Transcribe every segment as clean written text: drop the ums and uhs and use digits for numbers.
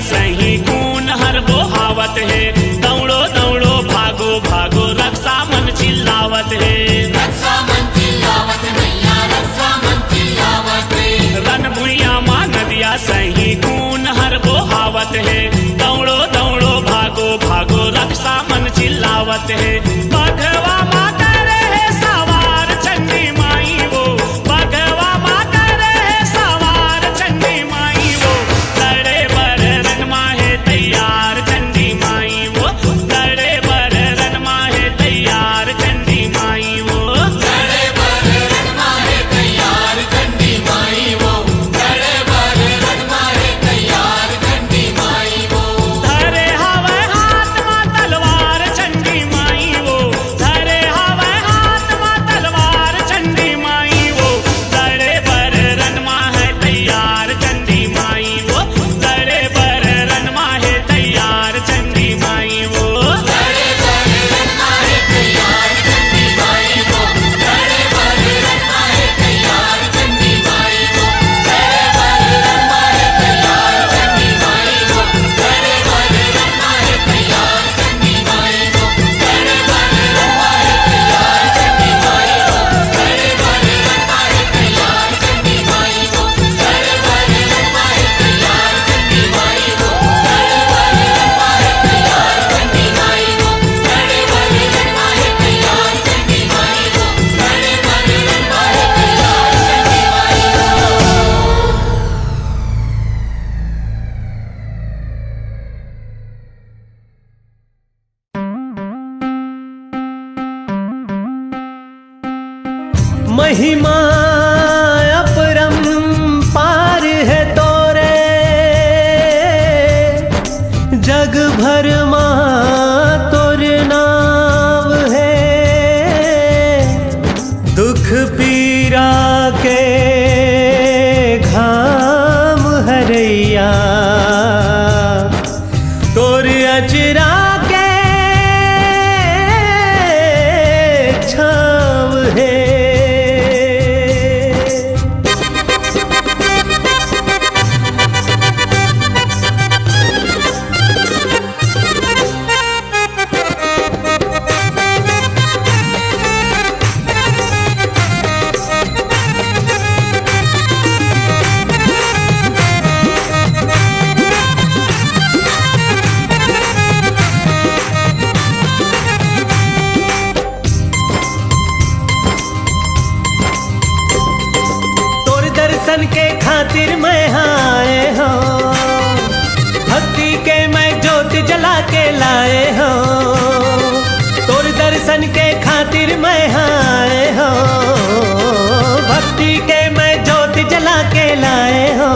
सही खून हर बोहावत है। दौड़ो दौड़ो भागो भागो रक्षा मन चिल्लावत है। रक्षा मन चिल्लावत मैया रक्षा मन चिल्लावत है। रन भुइया माँ नदिया सही खून हर बोहावत है। दौड़ो दौड़ो भागो भागो रक्षा मन चिल्लावत है। बघवा माँ करे है सवार चंडी माई वो, बघवा माँ करे है सवार चंडी माई वो। लड़े बर रन माहे तैयार चंडी माई वो, लड़े बर रन माहे तैयार चंडी माई वो। लड़े बर रन माहे तैयार चंडी माई वो, लड़े बर रन माहे तैयार चंडी माई वो। धरे हवे हाथ माँ तलवार चंडी माई वो, धरे हवे हाथ माँ तलवार चंडी माई वो। लड़े बर रन माहे तैयार चंडी माई वो, लड़े बर रन माहे तैयार चंडी माई वो। लड़े बर रन माहे तैयार चंडी माई वो, लड़े बर रन माहे तैयार चंडी माई वो, लड़े बर रन माहे तैयार चंडी माई वो, लड़े बर रन माहे तैयार चंडी माई वो, लड़े बर रन माहे तैयार चंडी माई वो, लड़े बर रन माहे तैयार चंडी माई वो, लड़े बर रन माहे तैयार चंडी माई वो, लड़े बर रन माहे तैयार चंडी माई वो, लड़े बर रन माहे तैयार चंडी माई वो, लड़े बर रन माहे महिमा अपरंपार है तोरे, जग भर माँ तोर नाम है। दुख पीरा के घाम हरैया, तोर अचरा के छाव है। तोर दर्शन के खातिर मैं आए हो, भक्ति के मैं ज्योत जला के लाए हो। तोर दर्शन के खातिर मैं आए हो, भक्ति के मैं ज्योत जला के लाए हो।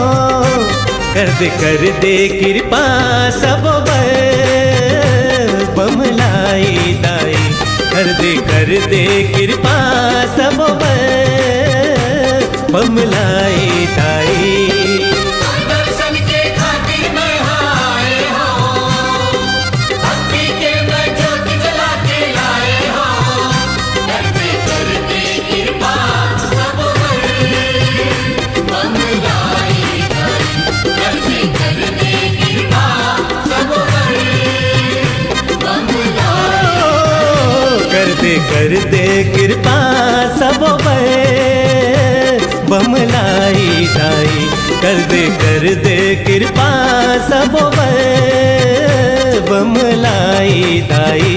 कर दे कृपा सब बमलाई दाई, कर दे कृपा सब बमलाई दाई। दर्शन के खातिर मैं आए हो, भक्ति के मैं ज्योत जला के लाए हो। करते कृपा सब बमलाई दाई, करते कृपा सब बमलाई। कर दे कृपा सब बमलाई दाई, कर दे कृपा सब बमलाई दाई।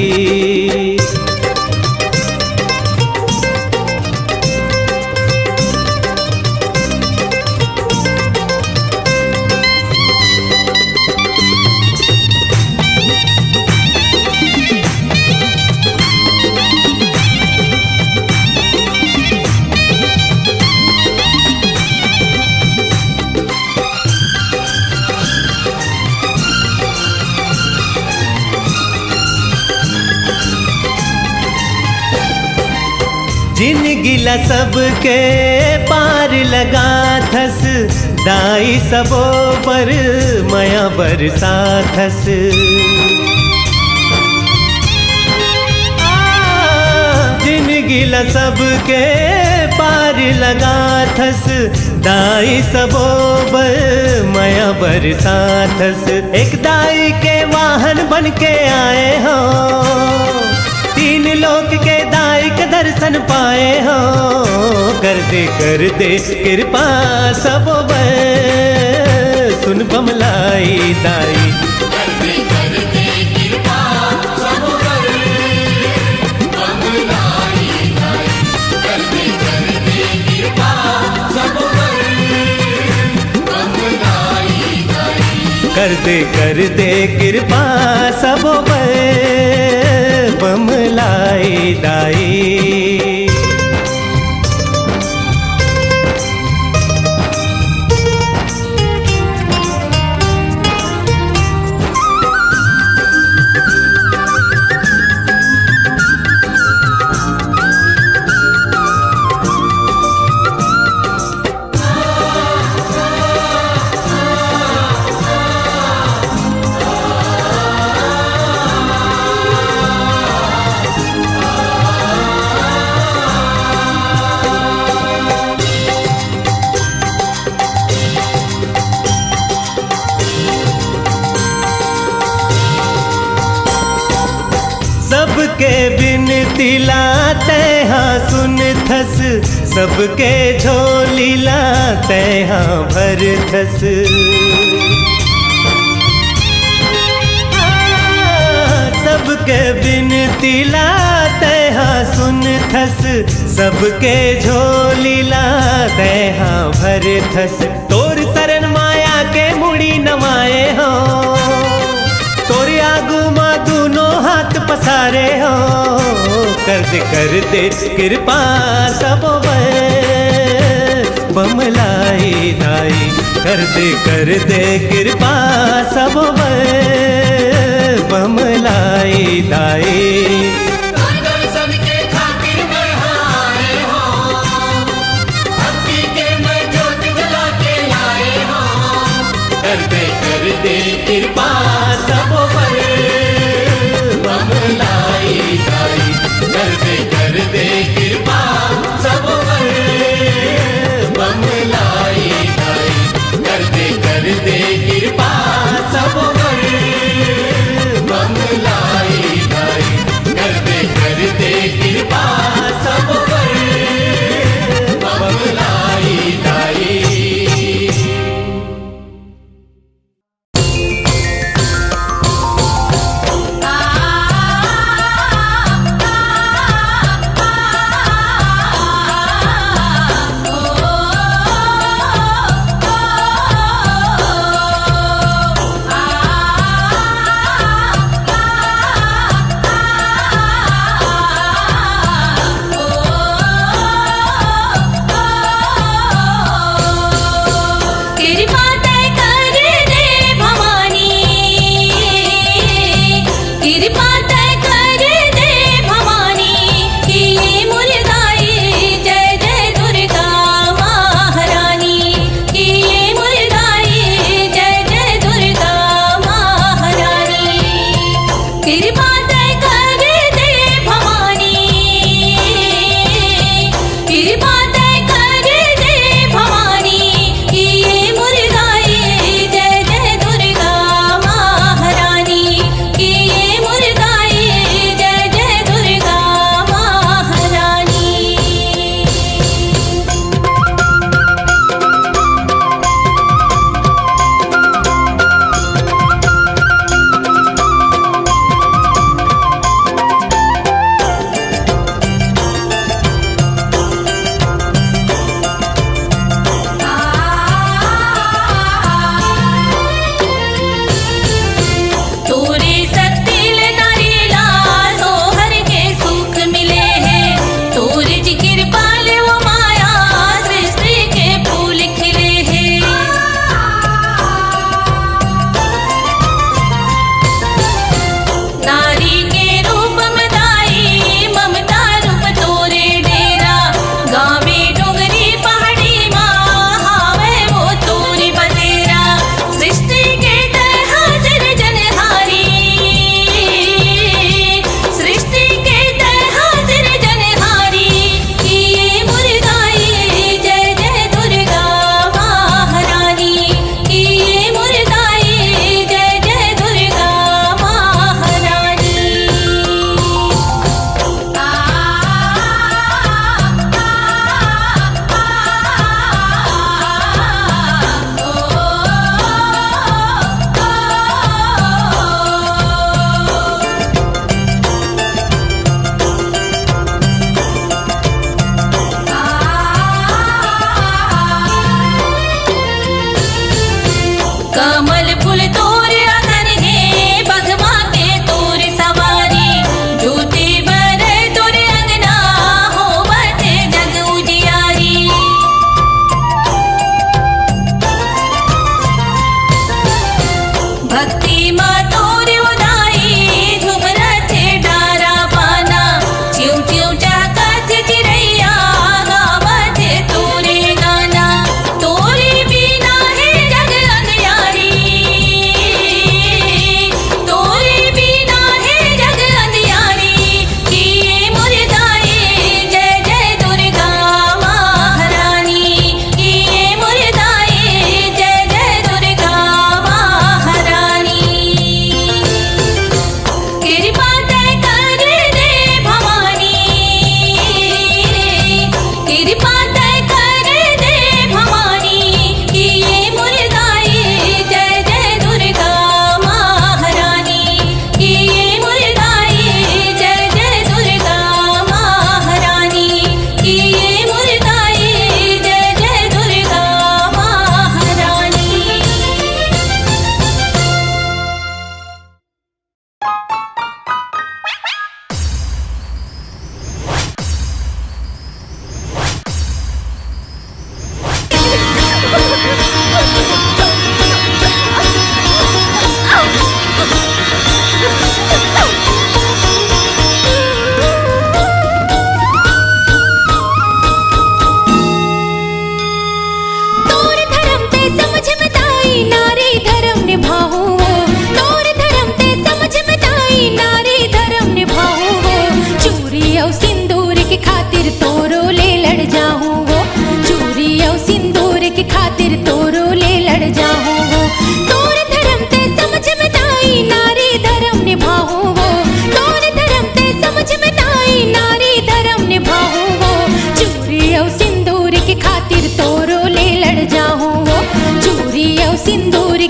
जिनगिला सबके पार लगा थस, दाई सबो पर मया बरसा थस। जिनगी ला सबके पार लगा थस, दाई सबोबर मया बरसाथस। एक दाई के वाहन बन के आए हो, तीन लोक के दाई के दर्शन पाए हो। कर दे कृपा सबोबर, सुन बमलाई दाई। कर दे कृपा सब पर बमलाई दाई। कर दे कृपा सब पर बमलाई दाई। कर दे कृपा सबोबर बमलाई दाई। सबके बिनती लाते हाँ सुन थस, सबके झोली लाते हाँ भर थस। सबके बिनती लाते हाँ सुन थस, सबके झोली लाते हाँ भर थस। तोर शरण माया के मुड़ी नवाए हो, तोरी आगू माँ दोनों हाथ पसारे हो। कर दे कृपा सबोबर बमलाई दाई। कर दे कृपा सबोबर बमलाई दाई। दर्शन के खातिर मैं आए हो, भक्ति के मैं ज्योत जला के लाए हो। कर दे कृपा सबोबर बमलाई दाई। कर दे कृपा सबोबर बमलाई दाई। कर दे कृपा सबोबर बमलाई दाई। कर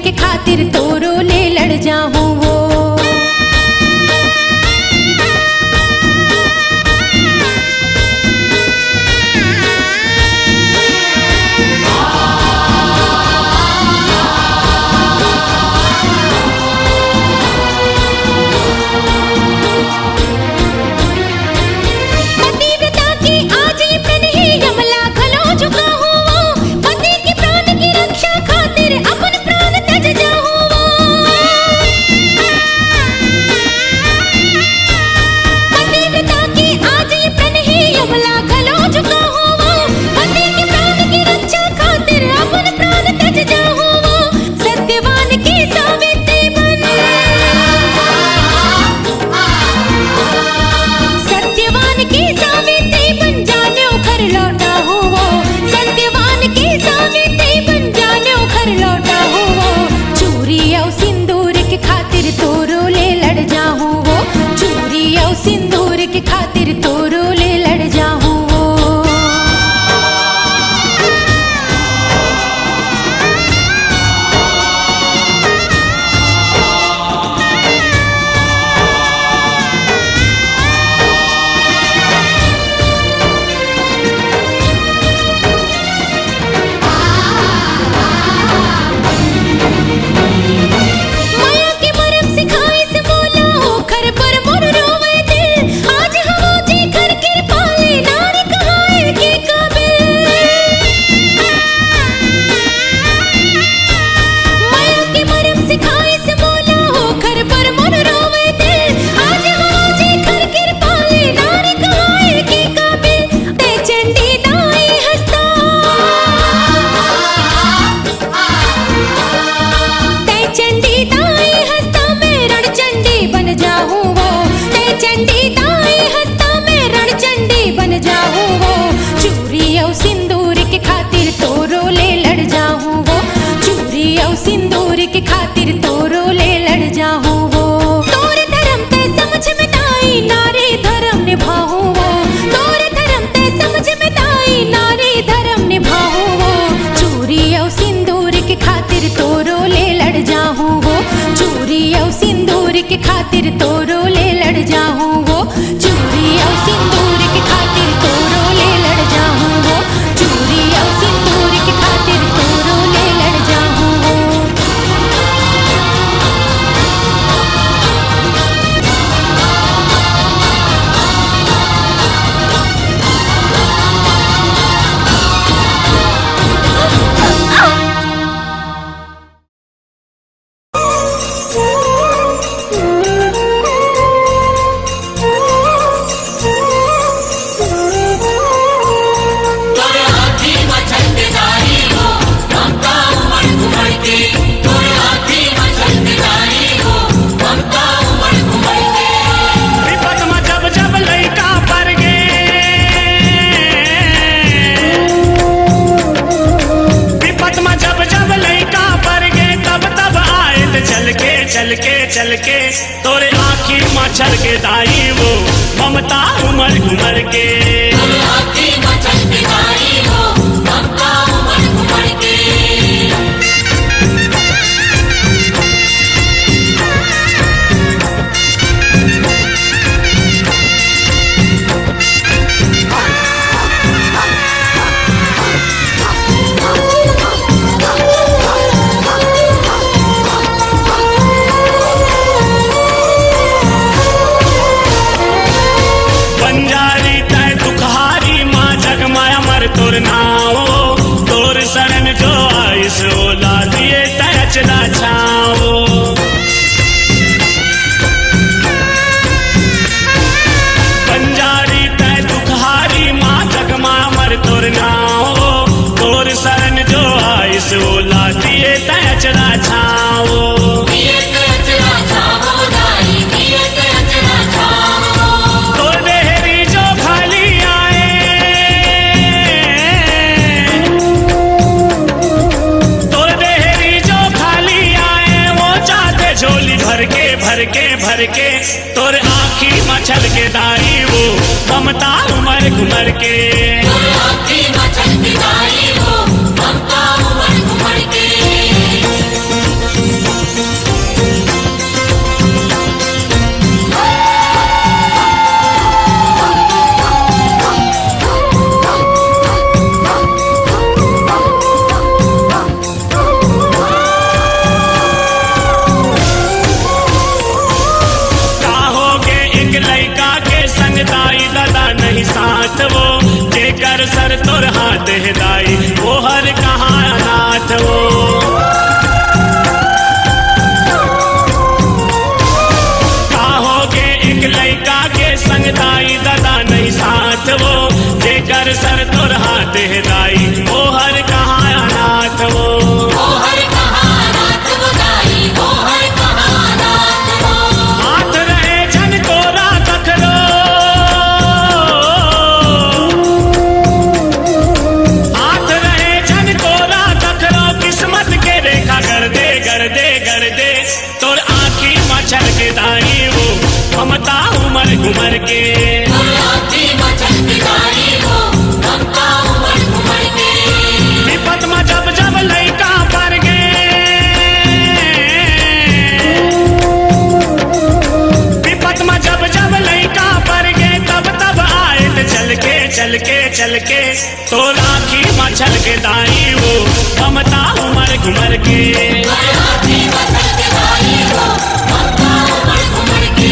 के खातिर तोरो ले लड़ जाऊं वो। सिंदूर के खातिर तोरो ले लड़ जाऊं वो। माया के मरम सिखाए से बोला हो खर पर मोर रोवे दिल। आज हम जी कर कृपा ले नारी कहाए के काबिल। माया के मरम सिखाए से बोला हो खर पर मोर रोवे दिल। आज हम जी कर कृपा ले नारी कहाए के काबिल। ते चंडी दाई हंसता ते चंडी दाई हंसता मैं रण चंडी बन जाऊं वो। ते चंडी दाई हंसता मैं रण चंडी बन जाऊं वो। चूरी और सिंदूर के खातिर तोरो ले लड़ जाऊं वो। चूरी और सिंदूर के खातिर तोरो ले लड़ जाऊं वो। तोरे धर्म ते समझ में नाई नारी धर्म निभाऊं वो। तोरे धर्म ते समझ में नाई नारी धर्म निभाऊं वो। चूरी और सिंदूर के खातिर तोरो ले लड़ जाऊं वो। चूरी और सिंदूर के खातिर तोरो ले लड़ जाऊं वो। चूरी और सिंदूर के खातिर तोरो ले लड़ जाऊं वो। चूरी और सिंदूर के खातिर तोरो ले लड़ जाऊं वो। तोरे हाथी मचंडदारी हो ममता उमड़ घुमड़ के। तोरे हाथी मचंडदारी हो ममता उमड़ घुमड़ के। विपत में जब जब लइका पर गे। विपत में जब जब लइका पर गे तब तब आयत चल के चल के चल के। तोरे आँखी में छल के दाई वो ममता उमर घुमर के। तोरे हाथी मचंडदारी हो ममता उमड़ घुमड़ के। बंजारी तय दुखहारी माँ जग माया मर तोर नाओ। तोर शरण जो आइस ओला दिए तय चला छाओ। बंजारी तय दुखहारी माँ जग माया मर तोर नाओ। तोर शरण जो आइस ओला दिए तय चला छाओ। दिए ते अचरा छावो दाई दिए ते अचरा छावो। तोर देहरी जो खाली आए। तोर देहरी जो खाली आए वो चाहते झोली भर के भर के भर के। तोर आँखी मछल के दाई वो ममता उमर घुमर के। तोरे हाथी मचंडदारी हो ममता उमड़ घुमड़ के। सर तोर हाथ दाई वो हर कहाँ अनाथ वो काहोगे एक लड़का के संग दाई दादा नहीं साथ वो जेकर सर तोर हाथ दाई वो हर कहाँ अनाथ वो हर कहाँ नाथ वो दाई वो हर कहाँ नाथ वो हाथ रहे जन तोरा कखरो हाथ रहे जन तोरा कखरो किस्मत के रेखा कर दे तोर आँखी मच्छर के दाई वो ममता उमर घुमर के आँखी मचल के दाई वो ममता उमड़ घुमड़ के विपत में जब जब लड़का पर गे विपत में जब जब लड़का पर गे तब तब आए चल के तोर आँखी मच्छर के दाई वो ममता उमर घुमर के आँखी मचल के दाई वो ममता उमड़ घुमड़ के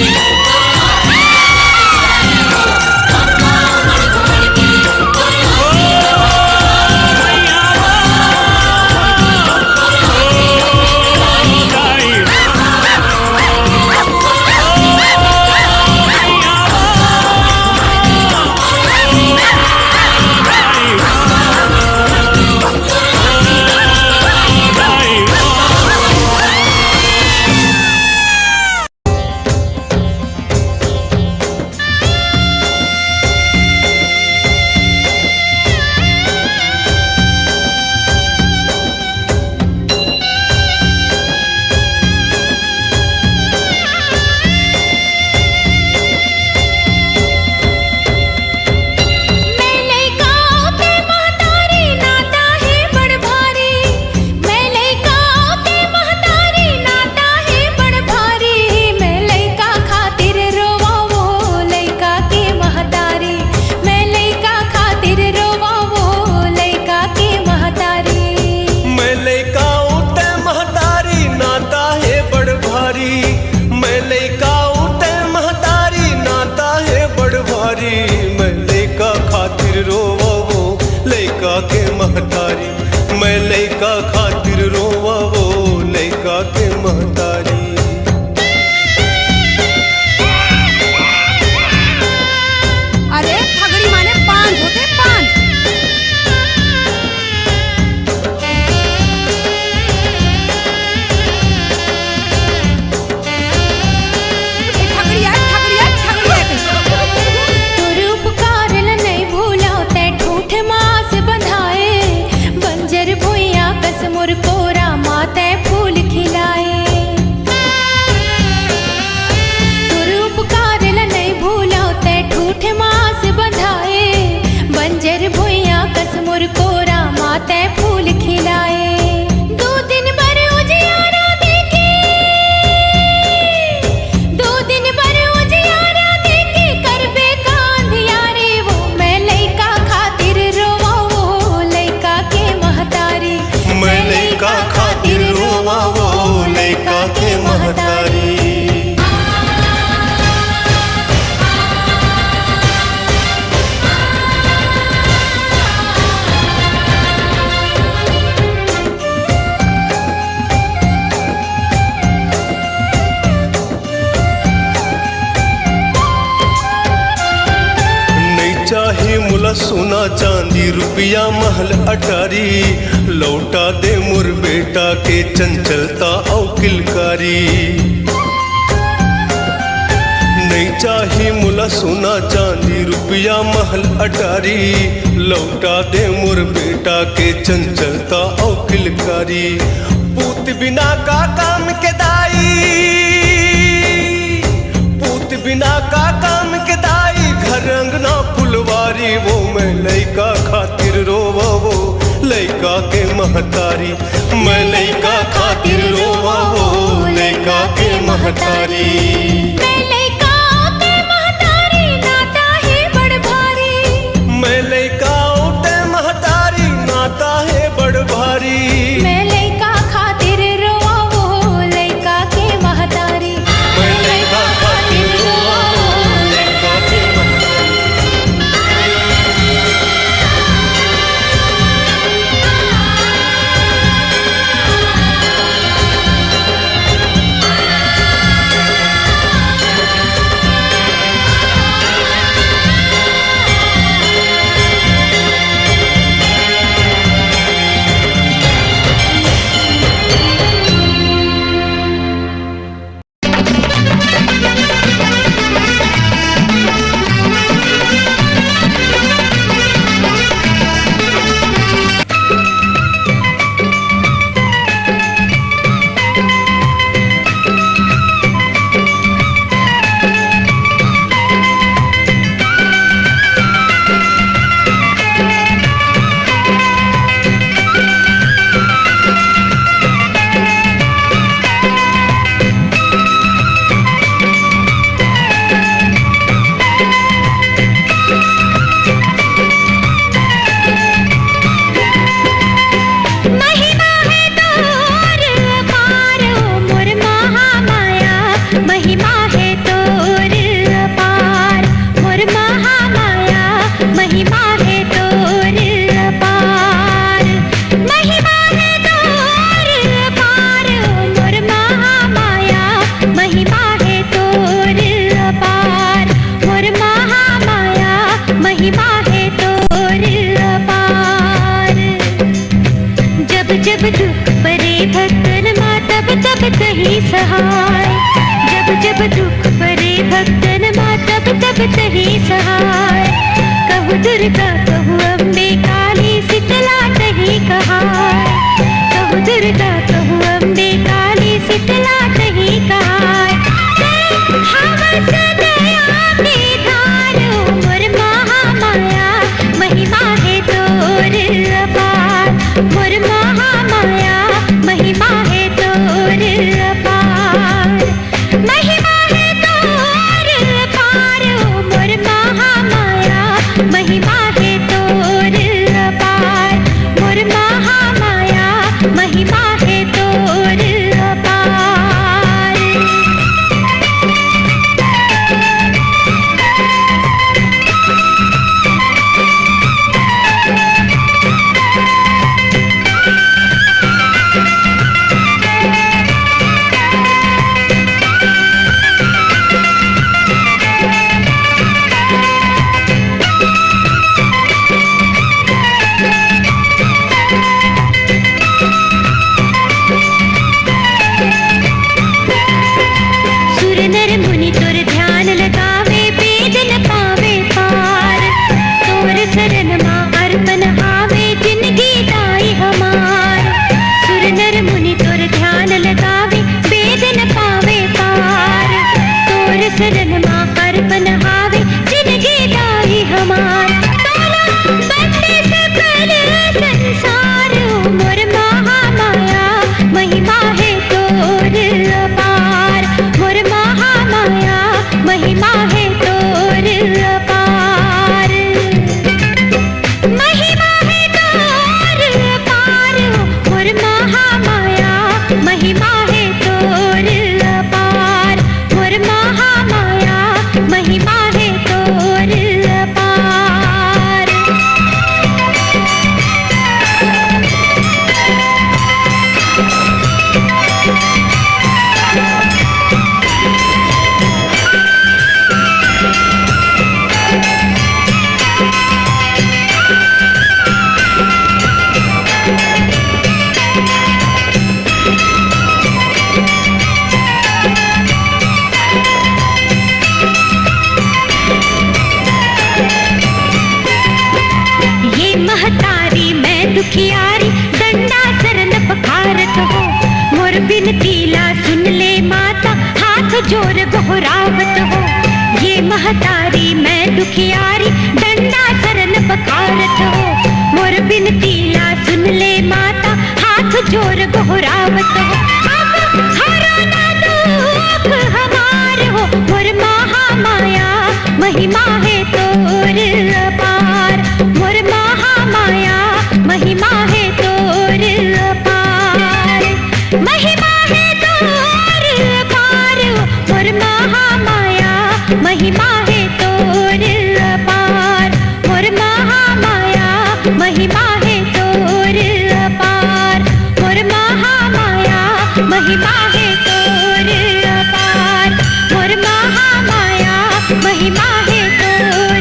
मैं लइका खातिर रोवा वो लइका के महतारी। अरे फगड़ी माने पांच होते पांच। सोना चांदी रुपया महल अटारी लौटा दे मुर बेटा के चंचलता और किलकारी। नहीं चाही मुला सोना चांदी रुपया महल अटारी लौटा दे मुर बेटा के चंचलता और किलकारी। पूत बिना का काम के दाई, पूत बिना का काम के दाई घर अंगना फुलवारी। वो मैं लइका खातिर रोवा वो लइका के महतारी। मैं लइका खातिर रोवा वो लइका के महतारी। मैं लइका ते महतारी नाता है बड़ भारी। मैं लइका ते महतारी नाता है बड़ भारी। मैं लइका खातिर रोवा वो लइका के महतारी। मैं लइका खातिर रोवा वो लइका के महतारी। जब दुख परे भक्तन माँ तब तब तही सहाय। कहु दुर्गा कहु अम्बे काली शीतला तही कहाय। कहु दुर्गा कहु अम्बे काली शीतला तही कहाय। हवस दया की धार मोर महामाया महिमा है तोर अपार। मोर महामाया महिमा है तोर अपार। महिमा है तोर अपार मोर महामाया महिमा है तोर अपार। मोर महामाया महिमा है तोर अपार। सुर नर मुनि तुर ध्यान लगावे वेद न पावे पार। तोर शरण माँ अर्पण आवे जिंदगी दाई हमार। सुर नर मुनि तुर ध्यान लगावे वेद न पावे पार। तोर शरण माँ अर्पण आवे जिंदगी दाई हमार। तोला बंदे सकल संसार मोर महामाया महिमा है तोर अपार। मोर महामाया महिमा है तोर अपार। महिमा है तोर अपार मोर महामाया महिमा है तोर अपार। मोर महामाया महिमा है तोर अपार। ये महतारी मैं दुखियारी डंडा शरण पखारत हो। मोर बिनती ला सुन ले माता हाथ जोर गोहरावत हो। ये महतारी मैं दुखियारी डंडा शरण पखारत हो। मोर बिनती ला सुन ले माता हाथ जोर गोहरावत हो। अब हरा ना दुख हमार हो मोर महामाया महिमा है तोर अपार। मोर महामाया महिमा है तोर अपार। महिमा है तोर अपार मोर महामाया महिमा है तोर अपार। मोर महामाया महिमा है तोर अपार। मोर महामाया महिमा है तोर अपार। मोर महामाया महिमा है तोर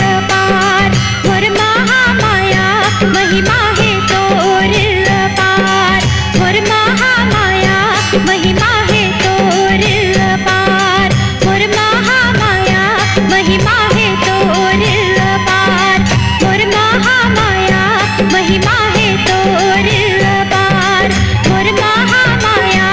अपार। मोर महामाया महिमा है तोर अपार। मोर महामाया महिमा है तोर अपार। मोर महामाया महिमा है तोर अपार। मोर महामाया महिमा है तोर अपार। मोर महामाया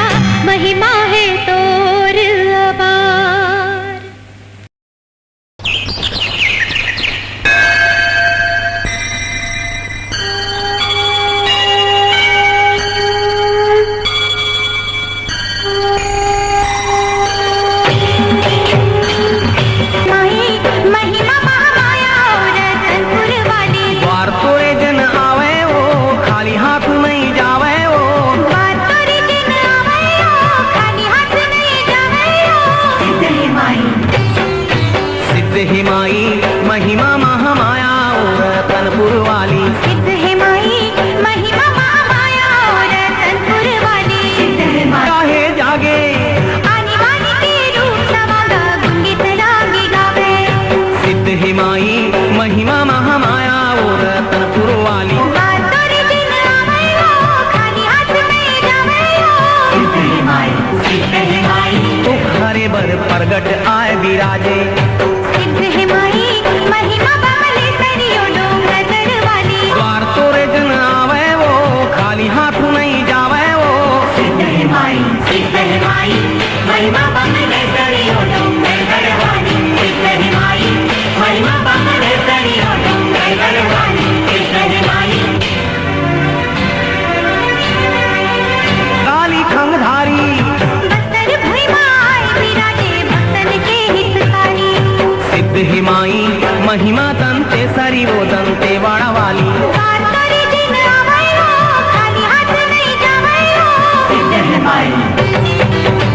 महिमा दंते सरी वो दंते वाड़ा वाली तारी दिन आवाई हो खाली हाथ नहीं जावाई हो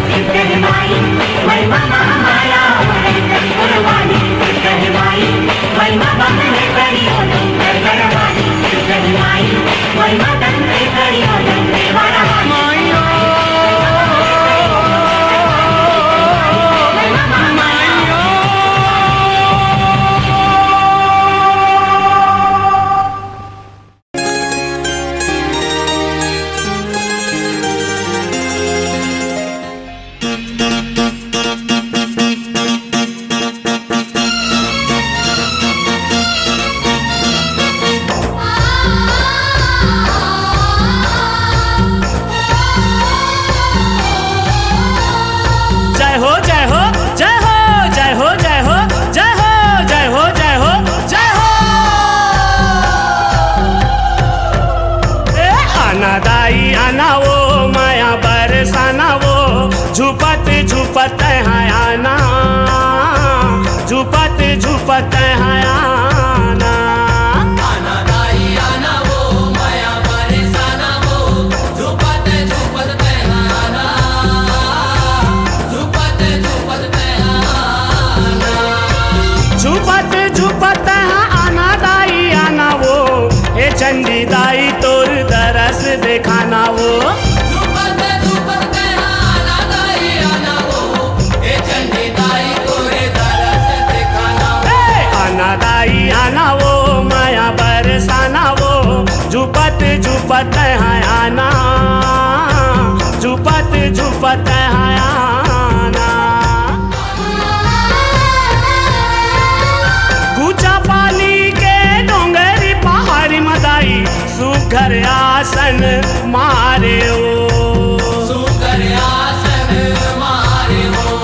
सिद्धर माई महिमा महामाया वरेंद्र गुरुवाणी सिद्धर माई महिमा दंते सरी वो दंते वाली सिद्धर माई महिमा दंते सरी वो दंते वाड़ा वाली जय हो जय हो जय हो जय हो जय हो जय हो जय हो जय हो जय हो आना दाई आना वो माया बरसाना वो झुपत झुपत है आना झुपत झुपत है आना झुपत झुपत आना दाई आना वो हे चंडी दाई तोर दरस दिखाना वो झुपत झुपत आना दाई आना वो हे चंडी दाई तोरे दरस दिखाना आना दाई आना वो माया बरसाना वो झुपत झुपत आना झुपत झुपत आना गुचा पानी के डोंगरी पहाड़ी मदाई सुघर आसन मारे ओ सुकर आसन मारे हो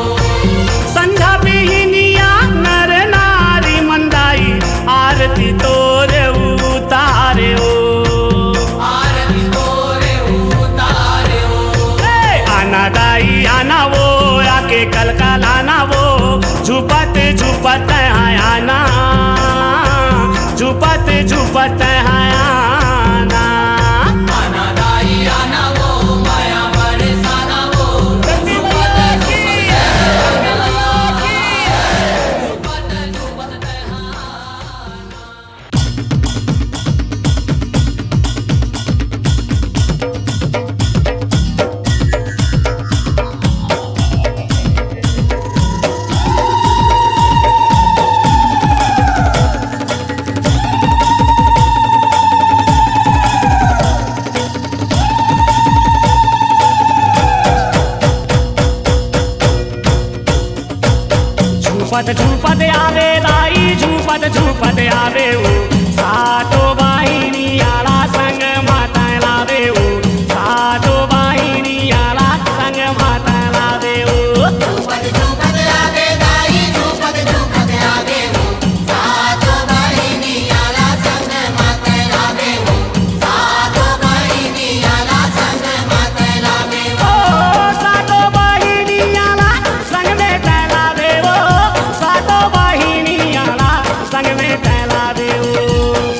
संध्या बिहनिया नर नारी मंदाई आरती तोरे उतारे ओ आरती तोरे उतारे हो आना दाई आना वो आके कल का लाना वो झुपत झुपत आना झुपत झुपत आना आना दाई आना वो माया बरसाना वो झुपत झुपत झुपत झुपत आवे दाई झुपत झुपत आवे ओ सातो बाहिनी आला संग माता लावे ओ सातो बाहिनी आला संग माता लावे ओ झुपत झुपत आवे दाई झुपत झुपत आवे हो सातो बहिनी आला संग माते लावे हो सातो बहिनी आला संग माते लावे हो ओ सातो बाहिनी आला संग में तैलावे ओ सातो बाहिनी आला संग में तैलावे ओ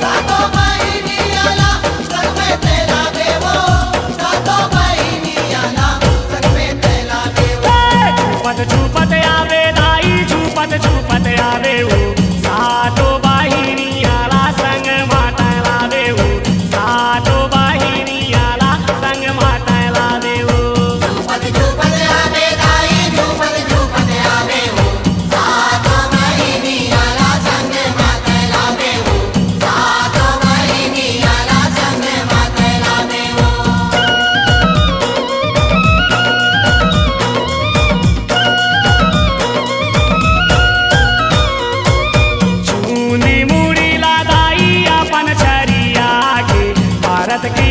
सातो बहिनी आला संग में लावे हो सातो बहिनी आला संग में लावे हो झुपत झुपत आवे दाई झुपत झुपत आवे ओ सातो बाहिनी आला संग माता लावे ओ सातो बाहिनी आला संग माता लावे ओ झुपत झुपत आवे दाई झुपत झुपत आवे हो सातो बहिनी आला संग माते लावे हो सातो बहिनी आला संग माते लावे हो चूनी मुड़ी ला दाई अपन छरिया के भारत की